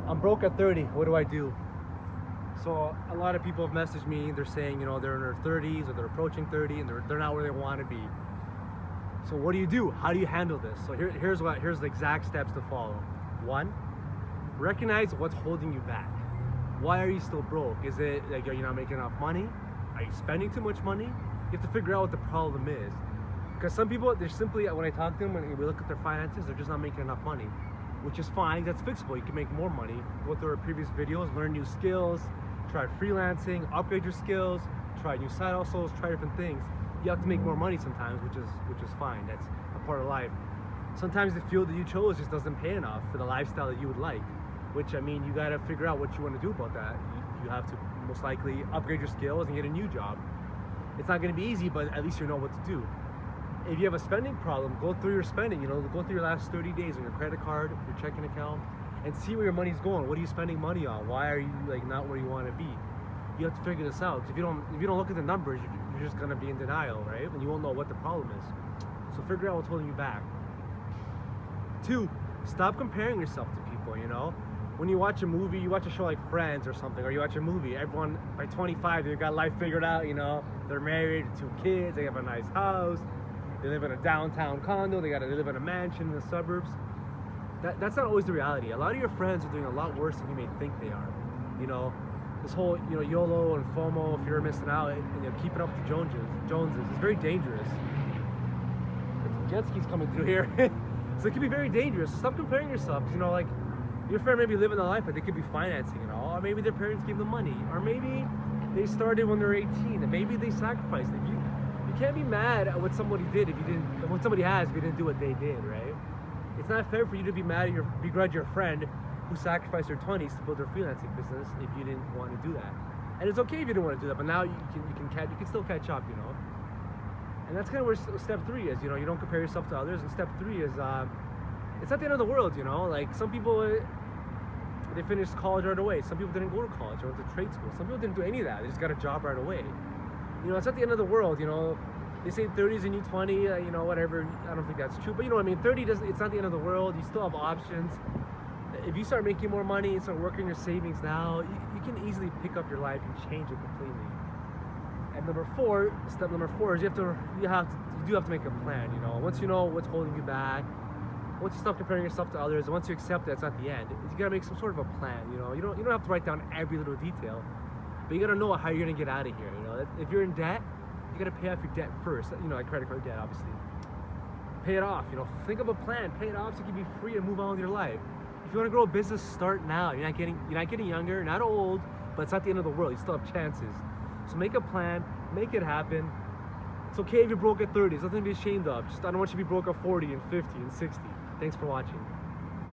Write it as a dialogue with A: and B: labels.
A: I'm broke at 30. What do I do? So a lot of people have messaged me. They're saying, they're in their 30s or they're approaching 30 and they're not where they want to be. So what do you do? How do you handle this? So here's the exact steps to follow. One, recognize what's holding you back. Why are you still broke? Is it like, are you not making enough money? Are you spending too much money? You have to figure out what the problem is. Because some people, they're simply, when I talk to them, when we look at their finances, they're just not making enough money, which is fine. That's fixable. You can make more money. Go through our previous videos, learn new skills, try freelancing, upgrade your skills, try new side hustles, try different things. You have to make more money sometimes, which is fine. That's a part of life. Sometimes the field that you chose just doesn't pay enough for the lifestyle that you would like, which, I mean, you got to figure out what you want to do about that. You have to most likely upgrade your skills and get a new job. It's not going to be easy, but at least you know what to do. If you have a spending problem, go through your spending, go through your last 30 days on your credit card, your checking account, and see where your money's going. What are you spending money on? Why are you not where you want to be? You have to figure this out. If you don't look at the numbers, you're just gonna be in denial, right? And you won't know what the problem is. So figure out what's holding you back. 2, stop comparing yourself to people. When you watch a movie, you watch a show like Friends or something, or you watch a movie, everyone by 25 they've got life figured out. They're married, 2 kids, they have a nice house, they live in a downtown condo, they live in a mansion in the suburbs. That's not always the reality. A lot of your friends are doing a lot worse than you may think they are. This whole YOLO and FOMO, if you're missing out, and keeping up with the Joneses, it's very dangerous. Jet skis coming through here. So it can be very dangerous. So stop comparing yourself. Like your friend may be living the life, but they could be financing it all, or maybe their parents gave them money, or maybe they started when they're 18, and maybe they sacrificed it. You can't be mad at what somebody did if somebody has if you didn't do what they did, right? It's not fair for you to be mad at begrudge your friend who sacrificed their 20s to build their freelancing business if you didn't want to do that. And it's okay if you didn't want to do that, but now you can still catch up, And that's kind of where step 3 is. You don't compare yourself to others. And step 3 is it's not the end of the world. Like some people they finished college right away. Some people didn't go to college or went to trade school. Some people didn't do any of that. They just got a job right away. It's not the end of the world. They say 30's a new 20, whatever. I don't think that's true, but 30 it's not the end of the world. You still have options. If you start making more money and start working your savings now, you can easily pick up your life and change it completely. And step number 4 is you do have to make a plan. Once you know what's holding you back, once you stop comparing yourself to others, once you accept that it's not the end, you gotta make some sort of a plan. You don't have to write down every little detail, but you gotta know how you're gonna get out of here. If you're in debt, you gotta pay off your debt first. Like credit card debt, obviously. Pay it off. Think of a plan. Pay it off so you can be free and move on with your life. If you want to grow a business, start now. You're not getting younger, not old, but it's not the end of the world. You still have chances. So make a plan, make it happen. It's okay if you're broke at 30. It's nothing to be ashamed of. I don't want you to be broke at 40 and 50 and 60. Thanks for watching.